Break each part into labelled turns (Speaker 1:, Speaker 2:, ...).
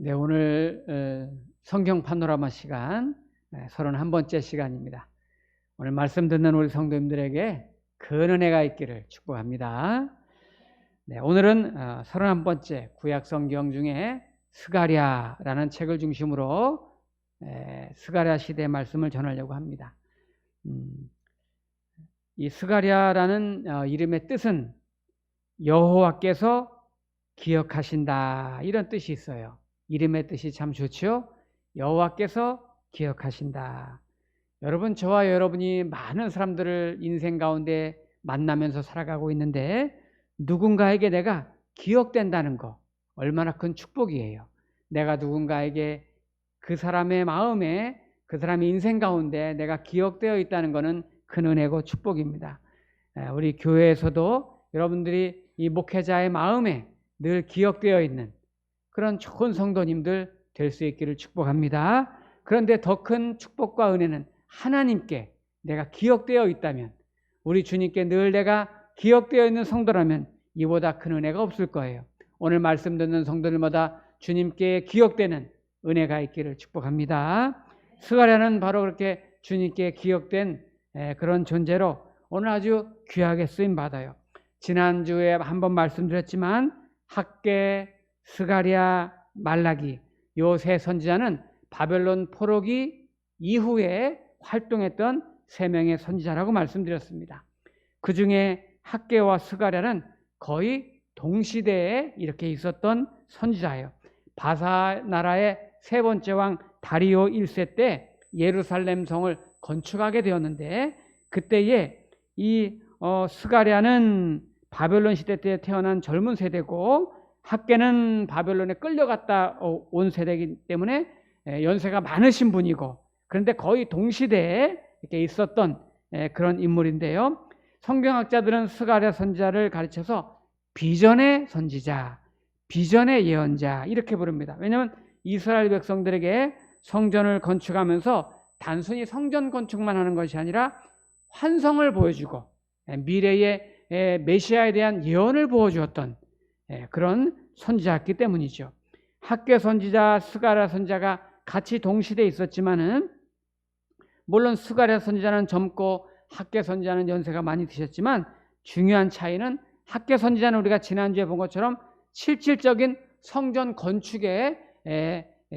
Speaker 1: 네, 오늘 성경 파노라마 시간 31번째 시간입니다. 오늘 말씀 듣는 우리 성도님들에게 큰 은혜가 있기를 축복합니다. 네, 오늘은 31번째 구약 성경 중에 스가랴라는 책을 중심으로 스가랴 시대의 말씀을 전하려고 합니다. 이 스가랴라는 이름의 뜻은 여호와께서 기억하신다, 이런 뜻이 있어요. 이름의 뜻이 참 좋죠. 여호와께서 기억하신다. 여러분, 저와 여러분이 많은 사람들을 인생 가운데 만나면서 살아가고 있는데 누군가에게 내가 기억된다는 거 얼마나 큰 축복이에요. 내가 누군가에게 그 사람의 마음에, 그 사람의 인생 가운데 내가 기억되어 있다는 것은 큰 은혜고 축복입니다. 우리 교회에서도 여러분들이 이 목회자의 마음에 늘 기억되어 있는 그런 좋은 성도님들 될 수 있기를 축복합니다. 그런데 더 큰 축복과 은혜는 하나님께 내가 기억되어 있다면, 우리 주님께 늘 내가 기억되어 있는 성도라면 이보다 큰 은혜가 없을 거예요. 오늘 말씀 듣는 성도들마다 주님께 기억되는 은혜가 있기를 축복합니다. 스가랴는 바로 그렇게 주님께 기억된 그런 존재로 오늘 아주 귀하게 쓰임 받아요. 지난주에 한번 말씀드렸지만 학개, 스가랴, 말라기 요 세 선지자는 바벨론 포로기 이후에 활동했던 세 명의 선지자라고 말씀드렸습니다. 그 중에 학개와 스가랴는 거의 동시대에 이렇게 있었던 선지자예요. 바사 나라의 세 번째 왕 다리오 1세 때 예루살렘 성을 건축하게 되었는데, 그때에 이 스가랴는 바벨론 시대 때 태어난 젊은 세대고, 학개는 바벨론에 끌려갔다 온 세대이기 때문에 연세가 많으신 분이고, 그런데 거의 동시대에 이렇게 있었던 그런 인물인데요. 성경학자들은 스가랴 선지자를 가르쳐서 비전의 선지자, 비전의 예언자 이렇게 부릅니다. 왜냐하면 이스라엘 백성들에게 성전을 건축하면서 단순히 성전 건축만 하는 것이 아니라 환성을 보여주고 미래의 메시아에 대한 예언을 보여주었던 그런 선지자였기 때문이죠. 학개 선지자, 스가랴 선지자가 같이 동시대에 있었지만은, 물론 스가랴 선지자는 젊고 학개 선지자는 연세가 많이 드셨지만, 중요한 차이는 학개 선지자는 우리가 지난주에 본 것처럼 실질적인 성전 건축에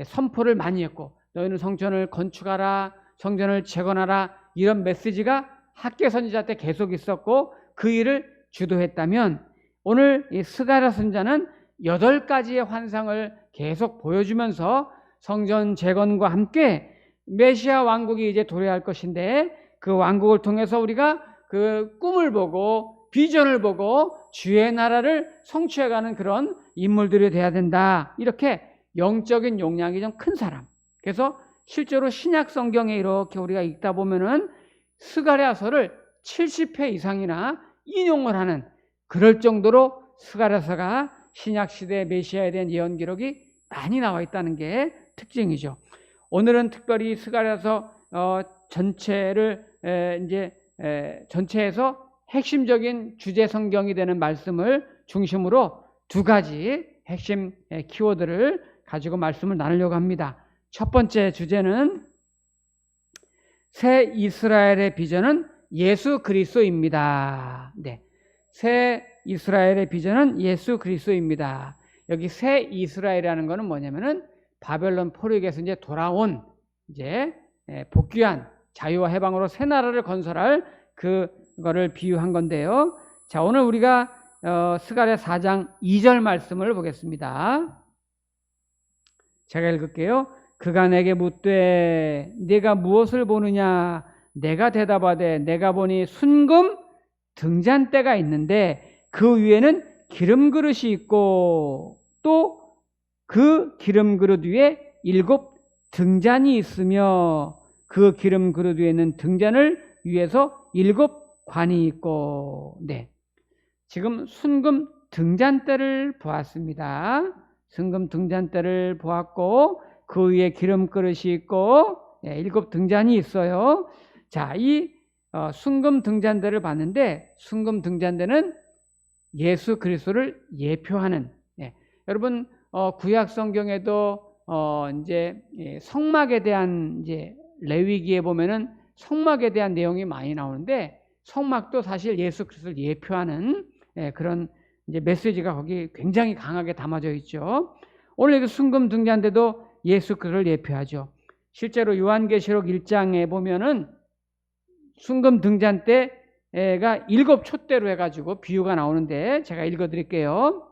Speaker 1: 선포를 많이 했고, 너희는 성전을 건축하라, 성전을 재건하라, 이런 메시지가 학개 선지자 때 계속 있었고 그 일을 주도했다면, 오늘 이 스가랴 선지자는 8가지의 환상을 계속 보여주면서 성전 재건과 함께 메시아 왕국이 이제 도래할 것인데, 그 왕국을 통해서 우리가 그 꿈을 보고 비전을 보고 주의 나라를 성취해가는 그런 인물들이 돼야 된다. 이렇게 영적인 용량이 좀 큰 사람. 그래서 실제로 신약 성경에 이렇게 우리가 읽다 보면은 스가랴서를 70회 이상이나 인용을 하는, 그럴 정도로 스가랴서가 신약 시대 메시아에 대한 예언 기록이 많이 나와 있다는 게 특징이죠. 오늘은 특별히 스가랴서 전체를 전체에서 핵심적인 주제 성경이 되는 말씀을 중심으로 2가지 핵심 키워드를 가지고 말씀을 나누려고 합니다. 첫 번째 주제는 새 이스라엘의 비전은 예수 그리스도입니다. 네, 새 이스라엘의 비전은 예수 그리스도입니다. 여기 새 이스라엘이라는 것은 뭐냐면은 바벨론 포로에서 이제 돌아온, 이제 복귀한 자유와 해방으로 새 나라를 건설할 그거를 비유한 건데요. 자, 오늘 우리가 스가랴 4장 2절 말씀을 보겠습니다. 제가 읽을게요. 그가 내게 묻되 네가 무엇을 보느냐? 내가 대답하되 내가 보니 순금 등잔대가 있는데 그 위에는 기름 그릇이 있고 또 그 기름 그릇 위에 7 등잔이 있으며 그 기름 그릇 위에는 등잔을 위에서 7 관이 있고. 네, 지금 순금 등잔대를 보았습니다. 순금 등잔대를 보았고 그 위에 기름 그릇이 있고 7 등잔이 있어요. 자, 이 순금 등잔대를 봤는데, 순금 등잔대는 예수 그리스도를 예표하는, 여러분 구약 성경에도 이제 성막에 대한 이제 레위기에 보면은 성막에 대한 내용이 많이 나오는데 성막도 사실 예수 그리스도를 예표하는 그런 이제 메시지가 거기 굉장히 강하게 담아져 있죠. 오늘 여기 순금 등잔대도 예수 그리스도를 예표하죠. 실제로 요한계시록 1장에 보면은 순금 등잔대가 7 촛대로 해가지고 비유가 나오는데 제가 읽어드릴게요.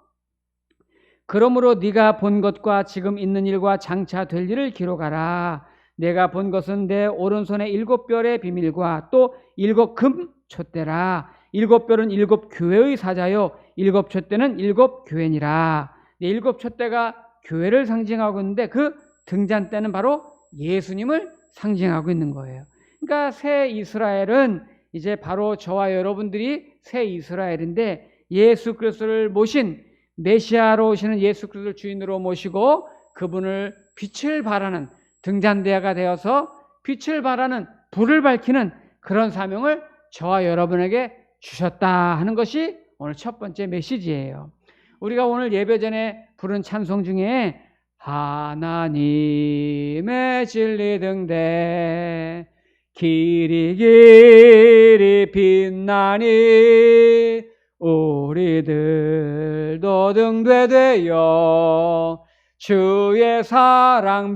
Speaker 1: 그러므로 네가 본 것과 지금 있는 일과 장차 될 일을 기록하라. 내가 본 것은 내 오른손의 7별의 비밀과 또 7금 촛대라. 7별은 7 교회의 사자요 7 촛대는 7 교회니라. 7 촛대가 교회를 상징하고 있는데 그 등잔대는 바로 예수님을 상징하고 있는 거예요. 그러니까 새 이스라엘은 이제 바로 저와 여러분들이 새 이스라엘인데 예수 그리스도를 모신 메시아로 오시는 예수 그리스도를 주인으로 모시고 그분을 빛을 발하는 등잔대가 되어서 빛을 발하는 불을 밝히는 그런 사명을 저와 여러분에게 주셨다 하는 것이 오늘 첫 번째 메시지예요. 우리가 오늘 예배 전에 부른 찬송 중에 하나님의 진리 등대 길이 길이 빛나니 우리들도 등대되어 주의 사랑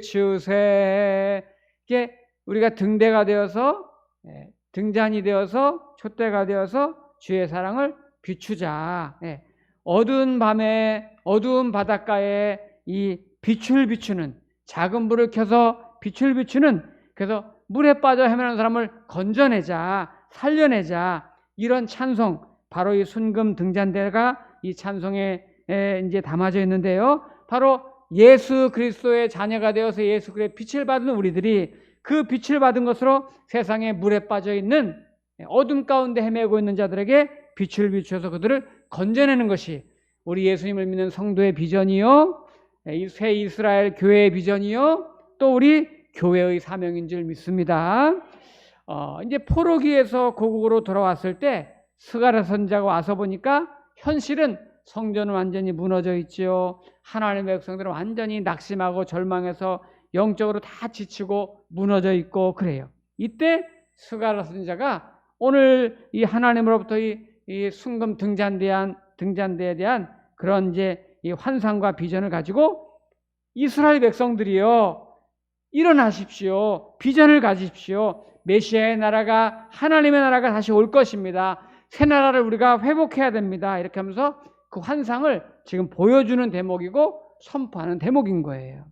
Speaker 1: 비추세. 이게 우리가 등대가 되어서 등잔이 되어서 촛대가 되어서 주의 사랑을 비추자. 어두운 밤에 어두운 바닷가에 이 빛을 비추는 작은 불을 켜서 빛을 비추는 그래서 물에 빠져 헤매는 사람을 건져내자 살려내자 이런 찬송 바로 이 순금 등잔대가 이 찬송에 이제 담아져 있는데요. 바로 예수 그리스도의 자녀가 되어서 예수 그리스도의 빛을 받은 우리들이 그 빛을 받은 것으로 세상에 물에 빠져 있는 어둠 가운데 헤매고 있는 자들에게 빛을 비추어서 그들을 건져내는 것이 우리 예수님을 믿는 성도의 비전이요, 새 이스라엘 교회의 비전이요, 또 우리 교회의 사명인 줄 믿습니다. 이제 포로기에서 고국으로 돌아왔을 때 스가랴 선지자가 와서 보니까 현실은 성전은 완전히 무너져 있죠. 하나님의 백성들은 완전히 낙심하고 절망해서 영적으로 다 지치고 무너져 있고 그래요. 이때 스가랴 선지자가 오늘 이 하나님으로부터 이 순금 등잔대에 대한 그런 이제 이 환상과 비전을 가지고 이스라엘 백성들이요, 일어나십시오. 비전을 가지십시오. 메시아의 나라가 하나님의 나라가 다시 올 것입니다. 새 나라를 우리가 회복해야 됩니다. 이렇게 하면서 그 환상을 지금 보여주는 대목이고 선포하는 대목인 거예요.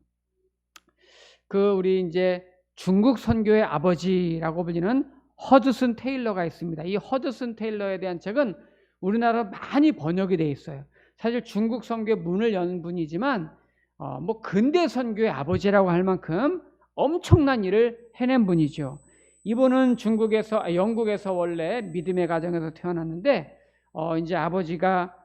Speaker 1: 우리 이제 중국 선교의 아버지라고 불리는 허드슨 테일러가 있습니다. 이 허드슨 테일러에 대한 책은 우리나라로 많이 번역이 되어 있어요. 사실 중국 선교의 문을 연 분이지만 뭐 근대 선교의 아버지라고 할 만큼 엄청난 일을 해낸 분이죠. 이분은 영국에서 원래 믿음의 가정에서 태어났는데 이제 아버지가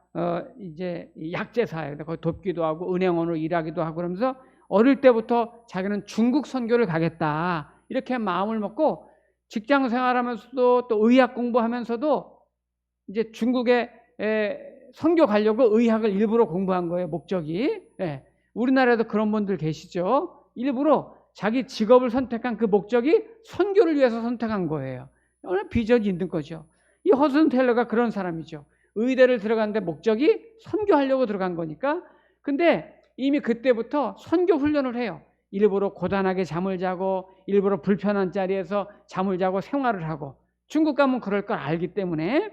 Speaker 1: 이제 약제사예요. 거기 돕기도 하고 은행원으로 일하기도 하고 그러면서 어릴 때부터 자기는 중국 선교를 가겠다 이렇게 마음을 먹고 직장 생활하면서도 또 의학 공부하면서도 이제 중국에 선교 가려고 의학을 일부러 공부한 거예요. 목적이. 우리나라에도 그런 분들 계시죠. 일부러 자기 직업을 선택한 그 목적이 선교를 위해서 선택한 거예요. 오늘 비전이 있는 거죠. 이 허슨 텔러가 그런 사람이죠. 의대를 들어갔는데 목적이 선교하려고 들어간 거니까. 근데 이미 그때부터 선교 훈련을 해요. 일부러 고단하게 잠을 자고 일부러 불편한 자리에서 잠을 자고 생활을 하고 중국 가면 그럴 걸 알기 때문에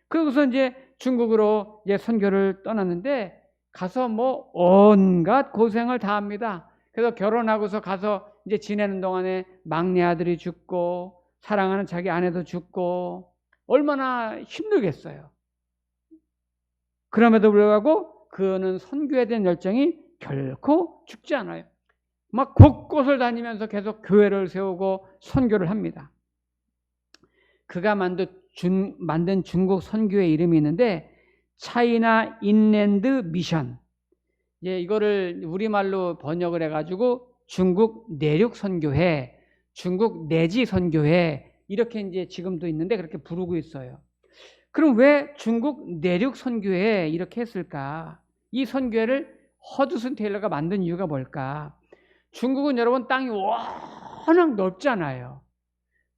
Speaker 1: 그러고서 이제 중국으로 이제 선교를 떠났는데 가서 뭐 온갖 고생을 다 합니다. 그래서 결혼하고서 가서 이제 지내는 동안에 막내 아들이 죽고 사랑하는 자기 아내도 죽고 얼마나 힘들겠어요. 그럼에도 불구하고 그는 선교에 대한 열정이 결코 죽지 않아요. 막 곳곳을 다니면서 계속 교회를 세우고 선교를 합니다. 그가 만든 중국 선교의 이름이 있는데 차이나 인랜드 미션. 이거를 우리말로 번역을 해가지고 중국 내륙 선교회, 중국 내지 선교회 이렇게 이제 지금도 있는데 그렇게 부르고 있어요. 그럼 왜 중국 내륙 선교회 이렇게 했을까? 이 선교회를 허드슨 테일러가 만든 이유가 뭘까? 중국은 여러분 땅이 워낙 넓잖아요.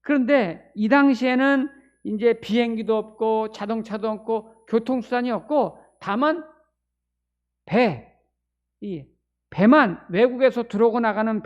Speaker 1: 그런데 이 당시에는 이제 비행기도 없고 자동차도 없고 교통수단이 없고 다만 배만 외국에서 들어오고 나가는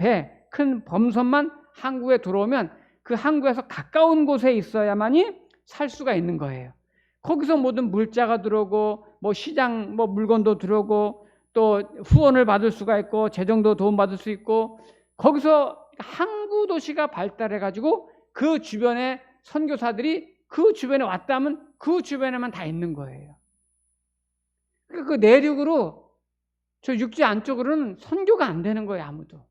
Speaker 1: 큰 범선만 한국에 들어오면 그 한국에서 가까운 곳에 있어야만이 살 수가 있는 거예요. 거기서 모든 물자가 들어오고 뭐 시장 물건도 들어오고 또 후원을 받을 수가 있고 재정도 도움받을 수 있고 거기서 항구 도시가 발달해 가지고 그 주변에 선교사들이 그 주변에 왔다면 그 주변에만 다 있는 거예요. 그러니까 그 내륙으로 저 육지 안쪽으로는 선교가 안 되는 거예요, 아무도.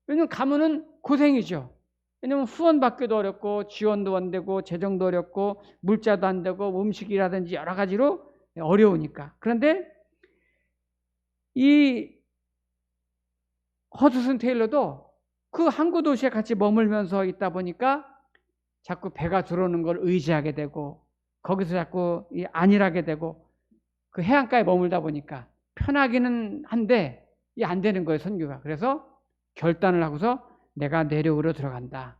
Speaker 1: 왜냐면 가면은 고생이죠. 왜냐면 후원 받기도 어렵고 지원도 안 되고 재정도 어렵고 물자도 안 되고 음식이라든지 여러 가지로 어려우니까. 그런데 이 허드슨 테일러도 그 항구 도시에 같이 머물면서 있다 보니까 자꾸 배가 들어오는 걸 의지하게 되고 거기서 자꾸 안일하게 되고 그 해안가에 머물다 보니까 편하기는 한데 이게 안 되는 거예요, 선교가. 그래서 결단을 하고서 내가 내륙으로 들어간다.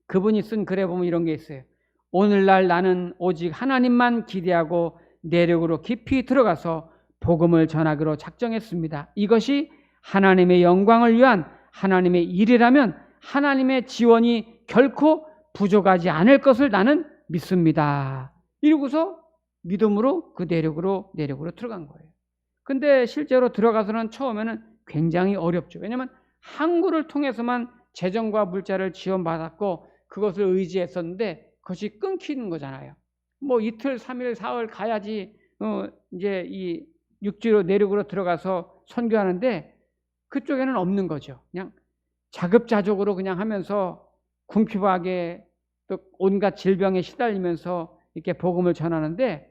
Speaker 1: 그분이 쓴 글에 보면 이런 게 있어요. 오늘날 나는 오직 하나님만 기대하고 내륙으로 깊이 들어가서 복음을 전하기로 작정했습니다. 이것이 하나님의 영광을 위한 하나님의 일이라면 하나님의 지원이 결코 부족하지 않을 것을 나는 믿습니다. 이러고서 믿음으로 그 내륙으로 들어간 거예요. 근데 실제로 들어가서는 처음에는 굉장히 어렵죠. 왜냐하면 항구를 통해서만 재정과 물자를 지원받았고 그것을 의지했었는데 그것이 끊기는 거잖아요. 뭐 이틀, 3일, 4일 가야지 이제 이 육지로 내륙으로 들어가서 선교하는데 그쪽에는 없는 거죠. 그냥 자급자족으로 그냥 하면서 궁핍하게 또 온갖 질병에 시달리면서 이렇게 복음을 전하는데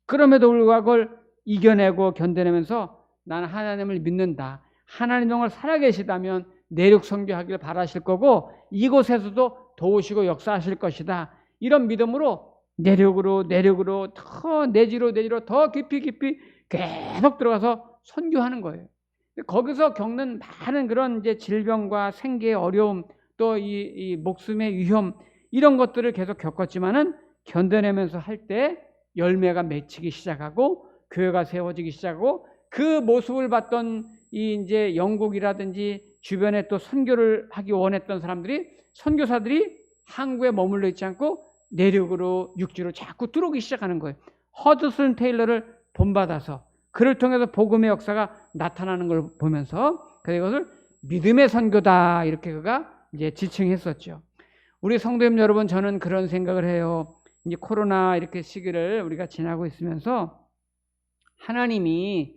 Speaker 1: 그럼에도 불구하고 그걸 이겨내고 견뎌내면서 나는 하나님을 믿는다. 하나님 정말 살아계시다면 내륙 선교하기를 바라실 거고 이곳에서도 도우시고 역사하실 것이다. 이런 믿음으로 내륙으로 더 내지로 더 깊이 계속 들어가서 선교하는 거예요. 거기서 겪는 많은 그런 이제 질병과 생계의 어려움 또 이 목숨의 위험 이런 것들을 계속 겪었지만은 견뎌내면서 할 때 열매가 맺히기 시작하고 교회가 세워지기 시작하고 그 모습을 봤던 이 이제 영국이라든지 주변에 또 선교를 하기 원했던 선교사들이 항구에 머물러 있지 않고 내륙으로 육지로 자꾸 들어오기 시작하는 거예요. 허드슨 테일러를 본받아서 그를 통해서 복음의 역사가 나타나는 걸 보면서 그것을 믿음의 선교다 이렇게 그가 이제 지칭했었죠. 우리 성도님 여러분, 저는 그런 생각을 해요. 이제 코로나 이렇게 시기를 우리가 지나고 있으면서 하나님이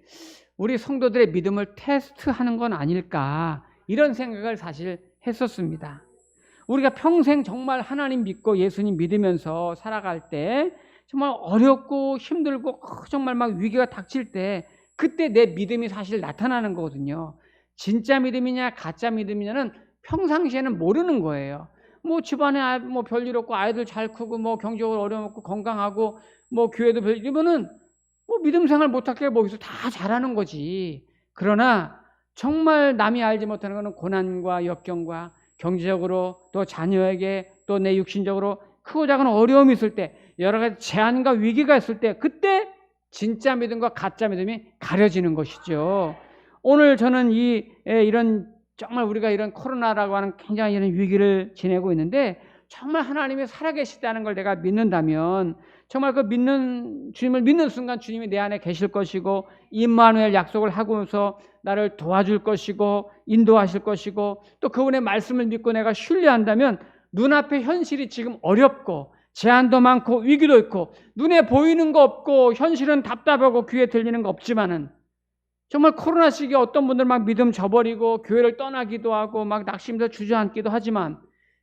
Speaker 1: 우리 성도들의 믿음을 테스트하는 건 아닐까 이런 생각을 사실 했었습니다. 우리가 평생 정말 하나님 믿고 예수님 믿으면서 살아갈 때 정말 어렵고 힘들고 정말 막 위기가 닥칠 때 그때 내 믿음이 사실 나타나는 거거든요. 진짜 믿음이냐 가짜 믿음이냐는 평상시에는 모르는 거예요. 뭐 집안에 뭐 별일 없고 아이들 잘 크고 뭐 경제적으로 어려움 없고 건강하고 뭐 교회도 이러면은 뭐 믿음 생활 못할게 뭐 여기서 다 잘하는 거지. 그러나 정말 남이 알지 못하는 것은 고난과 역경과 경제적으로 또 자녀에게 또 내 육신적으로 크고 작은 어려움이 있을 때 여러 가지 제한과 위기가 있을 때 그때 진짜 믿음과 가짜 믿음이 가려지는 것이죠. 오늘 저는 이런 정말 우리가 이런 코로나라고 하는 굉장히 이런 위기를 지내고 있는데 정말 하나님이 살아계시다는 걸 내가 믿는다면 정말 그 주님을 믿는 순간 주님이 내 안에 계실 것이고 임마누엘 약속을 하고서 나를 도와줄 것이고 인도하실 것이고 또 그분의 말씀을 믿고 내가 신뢰한다면 눈앞에 현실이 지금 어렵고 제한도 많고 위기도 있고 눈에 보이는 거 없고 현실은 답답하고 귀에 들리는 거 없지만은 정말 코로나 시기에 어떤 분들 막 믿음 저버리고 교회를 떠나기도 하고 막 낙심해서 주저앉기도 하지만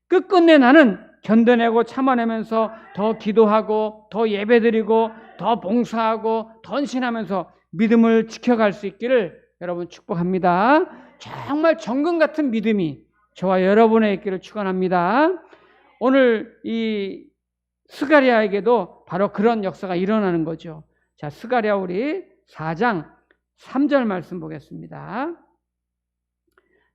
Speaker 1: 끝끝내 나는 견뎌내고 참아내면서 더 기도하고 더 예배드리고 더 봉사하고 더 헌신하면서 믿음을 지켜갈 수 있기를 여러분 축복합니다. 정말 정금 같은 믿음이 저와 여러분의 있기를 축원합니다. 오늘 이 스가랴에게도 바로 그런 역사가 일어나는 거죠. 자, 스가랴 우리 4장 3절 말씀 보겠습니다.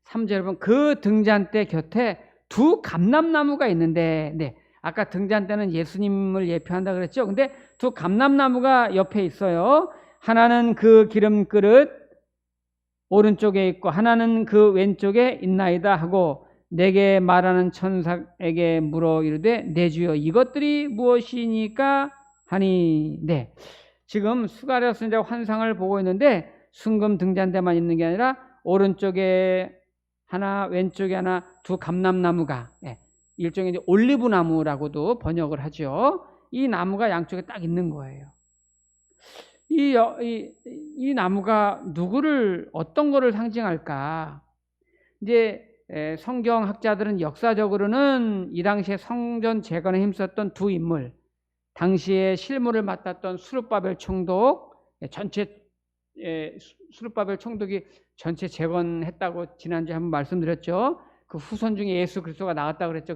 Speaker 1: 3절 여러분, 그 등잔대 곁에 두 감람나무가 있는데, 네, 아까 등잔대는 예수님을 예표한다 그랬죠. 근데 두 감람나무가 옆에 있어요. 하나는 그 기름그릇 오른쪽에 있고 하나는 그 왼쪽에 있나이다 하고 내게 말하는 천사에게 물어 이르되 내 주여 이것들이 무엇이니까 하니. 네, 지금 수가랴 선지자 환상을 보고 있는데 순금 등잔대만 있는 게 아니라 오른쪽에 하나 왼쪽에 하나 두 감람나무가, 일종의 이제 올리브 나무라고도 번역을 하죠. 이 나무가 양쪽에 딱 있는 거예요. 이 나무가 누구를, 어떤 거를 상징할까? 이제 성경학자들은 역사적으로는 이 당시에 성전 재건에 힘썼던 두 인물, 당시에 실무를 맡았던 수르바벨 총독, 전체 수르바벨 총독이 전체 재건했다고 지난주에 한번 말씀드렸죠. 그 후손 중에 예수 그리스도가 나왔다고 그랬죠.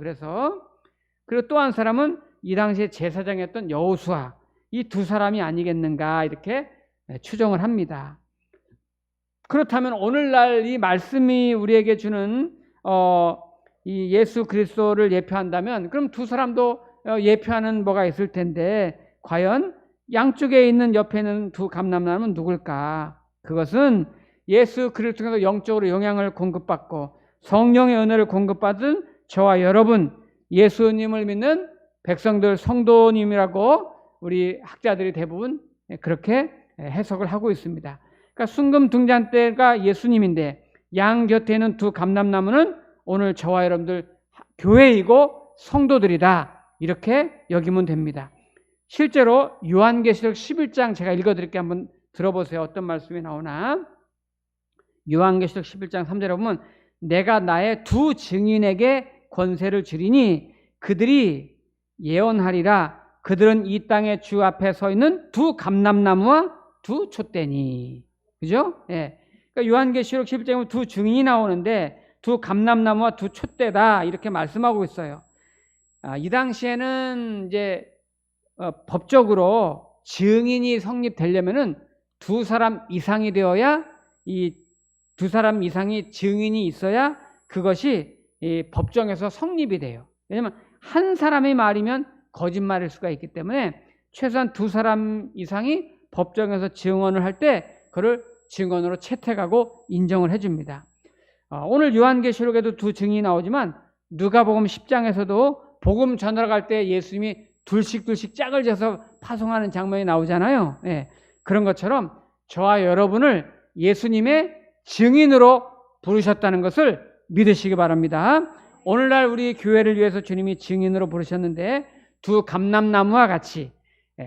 Speaker 1: 그리고 또 한 사람은 이 당시에 제사장이었던 여호수아, 이 두 사람이 아니겠는가 이렇게 추정을 합니다. 그렇다면 오늘날 이 말씀이 우리에게 주는 이 예수 그리스도를 예표한다면 그럼 두 사람도 예표하는 뭐가 있을 텐데 과연 양쪽에 있는 옆에는 두 감람나무는 누굴까? 그것은 예수 그리스도를 통해서 영적으로 영향을 공급받고 성령의 은혜를 공급받은 저와 여러분, 예수님을 믿는 백성들, 성도님이라고 우리 학자들이 대부분 그렇게 해석을 하고 있습니다. 그러니까 순금 등잔대가 예수님인데 양 곁에는 두 감람나무는 오늘 저와 여러분들 교회이고 성도들이다, 이렇게 여기면 됩니다. 실제로 요한계시록 11장 제가 읽어드릴게요. 한번 들어보세요. 어떤 말씀이 나오나. 요한계시록 11장 3절에 보면 내가 나의 두 증인에게 권세를 주리니 그들이 예언하리라. 그들은 이 땅의 주 앞에 서 있는 두 감람나무와 두 촛대니. 그죠? 예. 그러니까 요한계시록 11장에 보면 두 증인이 나오는데 두 감람나무와 두 촛대다, 이렇게 말씀하고 있어요. 이 당시에는 이제 법적으로 증인이 성립되려면은 두 사람 이상이 되어야, 이 두 사람 이상이 증인이 있어야 그것이 법정에서 성립이 돼요. 왜냐하면 한 사람의 말이면 거짓말일 수가 있기 때문에 최소한 두 사람 이상이 법정에서 증언을 할 때 그를 증언으로 채택하고 인정을 해줍니다. 오늘 요한계시록에도 두 증인이 나오지만 누가복음 10장에서도 복음 전하러 때 예수님이 둘씩 짝을 져서 파송하는 장면이 나오잖아요. 그런 것처럼 저와 여러분을 예수님의 증인으로 부르셨다는 것을 믿으시기 바랍니다. 오늘날 우리 교회를 위해서 주님이 증인으로 부르셨는데 두 감람나무와 같이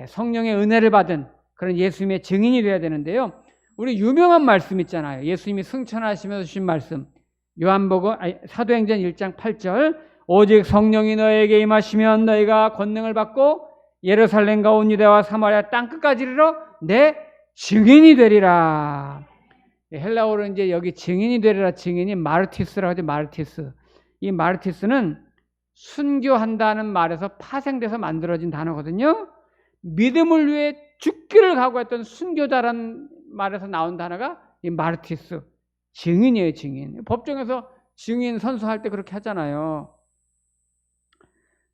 Speaker 1: 성령의 은혜를 받은 그런 예수님의 증인이 되어야 되는데요. 우리 유명한 말씀 있잖아요. 예수님이 승천하시면서 주신 말씀. 요한복음 사도행전 1장 8절 오직 성령이 너에게 임하시면 너희가 권능을 받고 예루살렘과 온 유대와 사마리아 땅끝까지 이르러 내 증인이 되리라. 헬라어로 이제 여기 증인이 되리라, 증인이 마르티스라고 하죠. 마르티스. 이 마르티스는 순교한다는 말에서 파생돼서 만들어진 단어거든요. 믿음을 위해 죽기를 각오했던 순교자라는 말에서 나온 단어가 이 마르티스, 증인이에요. 증인. 법정에서 증인 선서할 때 그렇게 하잖아요.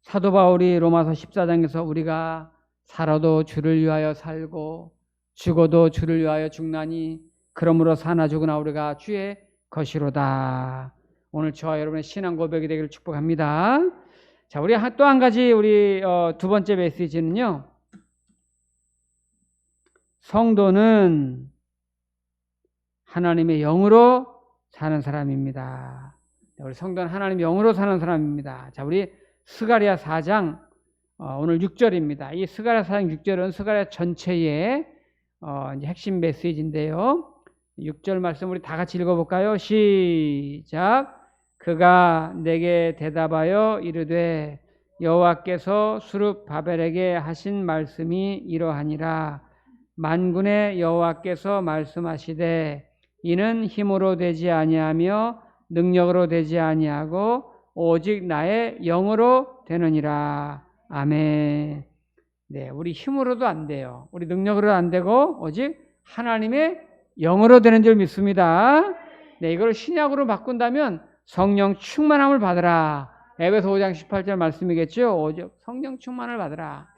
Speaker 1: 사도 바울이 로마서 14장에서 우리가 살아도 주를 위하여 살고 죽어도 주를 위하여 죽나니 그러므로 사나 죽으나 우리가 주의 것이로다. 오늘 저와 여러분의 신앙 고백이 되기를 축복합니다. 자, 우리 또 한 가지 우리 두 번째 메시지는요. 성도는 하나님의 영으로 사는 사람입니다. 우리 성도는 하나님의 영으로 사는 사람입니다. 자, 우리 스가랴 4장 오늘 6절입니다. 이 스가랴 4장 6절은 스가랴 전체의 이제 핵심 메시지인데요. 6절 말씀 우리 다 같이 읽어볼까요? 시작. 그가 내게 대답하여 이르되 여호와께서 수르바벨에게 하신 말씀이 이러하니라. 만군의 여호와께서 말씀하시되 이는 힘으로 되지 아니하며 능력으로 되지 아니하고 오직 나의 영으로 되느니라. 아멘. 네, 우리 힘으로도 안 돼요. 우리 능력으로도 안 되고 오직 하나님의 영으로 되는 줄 믿습니다. 네, 이걸 신약으로 바꾼다면 성령 충만함을 받으라. 에베소 5장 18절 말씀이겠죠. 오직 성령 충만을 받으라.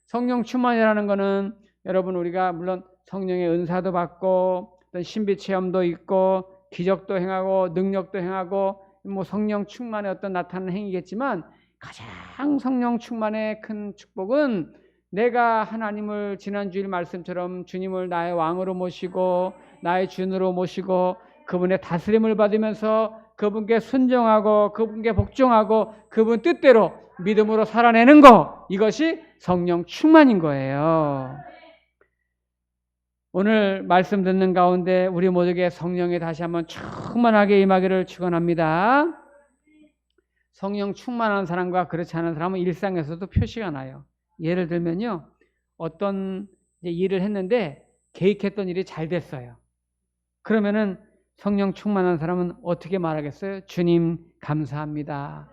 Speaker 1: 성령 충만이라는 것은 여러분 우리가 물론 성령의 은사도 받고 어떤 신비 체험도 있고 기적도 행하고 능력도 행하고 뭐 성령 충만의 어떤 나타나는 행위겠지만 가장 성령 충만의 큰 축복은 내가 하나님을 지난 주일 말씀처럼 주님을 나의 왕으로 모시고 나의 주인으로 모시고 그분의 다스림을 받으면서 그분께 순종하고 그분께 복종하고 그분 뜻대로 믿음으로 살아내는 것, 이것이 성령 충만인 거예요. 오늘 말씀 듣는 가운데 우리 모두에게 성령이 다시 한번 충만하게 임하기를 축원합니다. 성령 충만한 사람과 그렇지 않은 사람은 일상에서도 표시가 나요. 예를 들면요, 어떤 일을 했는데 계획했던 일이 잘 됐어요. 그러면은 성령 충만한 사람은 어떻게 말하겠어요? 주님 감사합니다.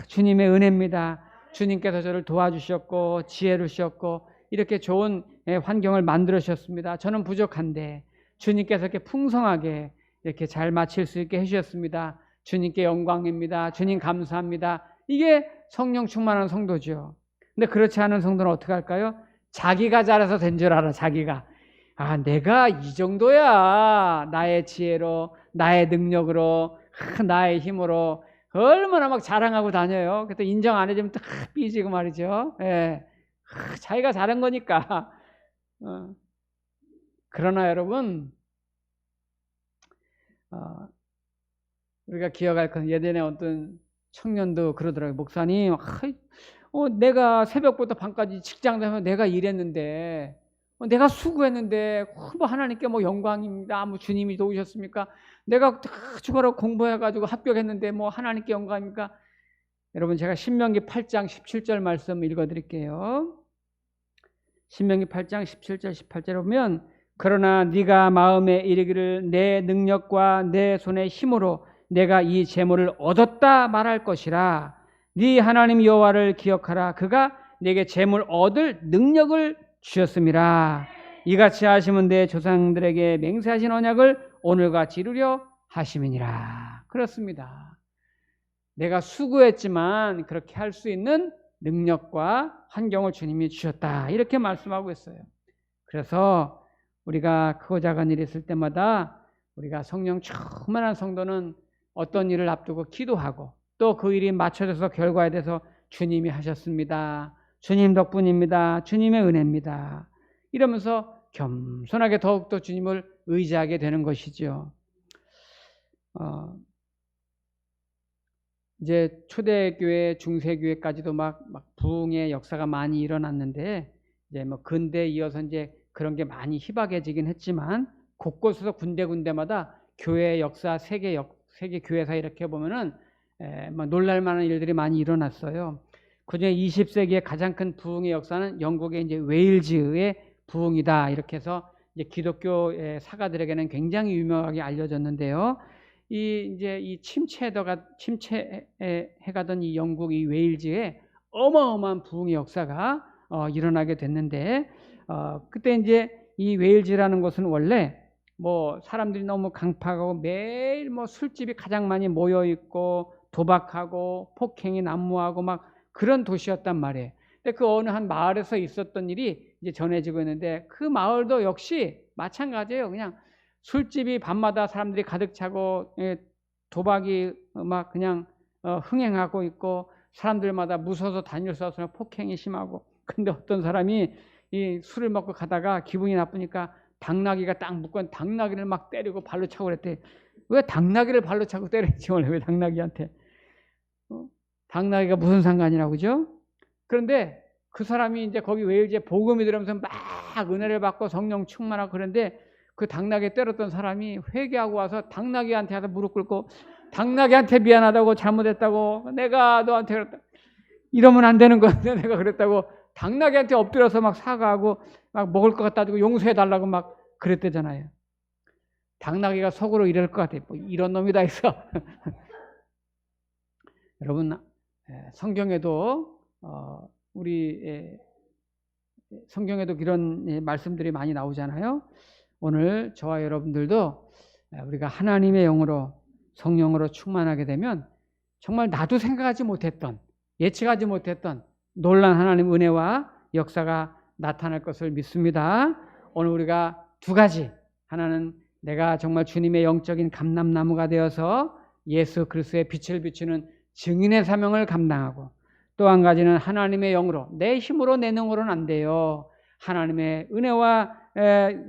Speaker 1: 주님의 은혜입니다. 주님께서 저를 도와주셨고 지혜를 주셨고 이렇게 좋은 환경을 만들어 주셨습니다. 저는 부족한데 주님께서 이렇게 풍성하게 이렇게 잘 마칠 수 있게 해주셨습니다. 주님께 영광입니다. 주님 감사합니다. 이게 성령 충만한 성도죠. 근데 그렇지 않은 성도는 어떻게 할까요? 자기가 잘해서 된 줄 알아. 자기가 내가 이 정도야. 나의 지혜로, 나의 능력으로, 나의 힘으로 얼마나 막 자랑하고 다녀요. 그때 인정 안 해주면 또 삐지고 말이죠. 예. 자기가 잘한 거니까. 그러나 여러분, 우리가 기억할 건 예전에 어떤 청년도 그러더라고요. 목사님, 내가 새벽부터 밤까지 직장 다니면서 내가 일했는데, 내가 수고했는데, 뭐 하나님께 뭐 영광입니다. 뭐 주님이 도우셨습니까? 내가 죽어라 공부해가지고 합격했는데 뭐 하나님께 영광입니까? 여러분, 제가 신명기 8장 17절 말씀 읽어드릴게요. 신명기 8장 17절 18절에 보면, 그러나 네가 마음에 이르기를 내 능력과 내 손의 힘으로 내가 이 재물을 얻었다 말할 것이라. 네 하나님 여호와를 기억하라. 그가 네게 재물 얻을 능력을 주셨음이라. 이같이 하시면 내 조상들에게 맹세하신 언약을 오늘같이 이루려 하심이니라. 그렇습니다. 내가 수고했지만 그렇게 할 수 있는 능력과 환경을 주님이 주셨다. 이렇게 말씀하고 있어요. 그래서 우리가 크고 작은 일이 있을 때마다 우리가 성령 충만한 성도는 어떤 일을 앞두고 기도하고 또 그 일이 맞춰져서 결과에 대해서 주님이 하셨습니다. 주님 덕분입니다. 주님의 은혜입니다. 이러면서 겸손하게 더욱더 주님을 의지하게 되는 것이죠. 이제 초대교회, 중세교회까지도 막 부흥의 역사가 많이 일어났는데 이제 뭐 근대에 이어서 이제 그런 게 많이 희박해지긴 했지만 곳곳에서 군데군데마다 교회 역사, 세계 교회사 이렇게 보면은 놀랄 만한 일들이 많이 일어났어요. 그중에 20세기의 가장 큰 부흥의 역사는 영국의 이제 웨일즈의 부흥이다. 이렇게 해서 이제 기독교 사가들에게는 굉장히 유명하게 알려졌는데요. 이 침체해가던 이 영국 이 웨일즈에 어마어마한 부흥의 역사가 일어나게 됐는데, 그때 이제 이 웨일즈라는 곳은 원래 뭐 사람들이 너무 강팍하고 매일 뭐 술집이 가장 많이 모여 있고 도박하고 폭행이 난무하고 막 그런 도시였단 말이에요. 근데 그 어느 한 마을에서 있었던 일이 이제 전해지고 있는데 그 마을도 역시 마찬가지예요. 그냥 술집이 밤마다 사람들이 가득 차고 도박이 막 그냥 흥행하고 있고 사람들마다 무서워서 다닐 수 없어서 폭행이 심하고, 근데 어떤 사람이 이 술을 먹고 가다가 기분이 나쁘니까 당나귀가 딱 묶은 당나귀를 막 때리고 발로 차고 그랬대. 왜 당나귀를 발로 차고 때리지? 원래 왜 당나귀한테? 당나귀가 무슨 상관이라고, 그죠? 그런데 그 사람이 이제 거기 웨일즈에 복음이 들으면서 막 은혜를 받고 성령 충만하고 그런데 그 당나귀 때렸던 사람이 회개하고 와서 당나귀한테 가서 무릎 꿇고 당나귀한테 미안하다고 잘못했다고 내가 너한테 그랬다. 이러면 안 되는 건데 내가 그랬다고 당나귀한테 엎드려서 막 사과하고 막 먹을 것 갖다 주고 용서해달라고 막 그랬대잖아요. 당나귀가 속으로 이럴 것 같아요. 뭐 이런 놈이 다 있어. 여러분, 성경에도 우리 성경에도 이런 말씀들이 많이 나오잖아요. 오늘 저와 여러분들도 우리가 하나님의 영으로 성령으로 충만하게 되면 정말 나도 생각하지 못했던 예측하지 못했던 놀라운 하나님 은혜와 역사가 나타날 것을 믿습니다. 오늘 우리가 두 가지, 하나는 내가 정말 주님의 영적인 감람나무가 되어서 예수 그리스도의 빛을 비추는 증인의 사명을 감당하고, 또 한 가지는 하나님의 영으로, 내 힘으로 내 능으로는 안 돼요. 하나님의 은혜와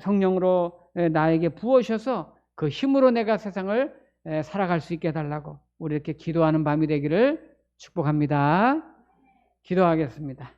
Speaker 1: 성령으로 나에게 부어셔서 그 힘으로 내가 세상을 살아갈 수 있게 해달라고 우리 이렇게 기도하는 밤이 되기를 축복합니다. 기도하겠습니다.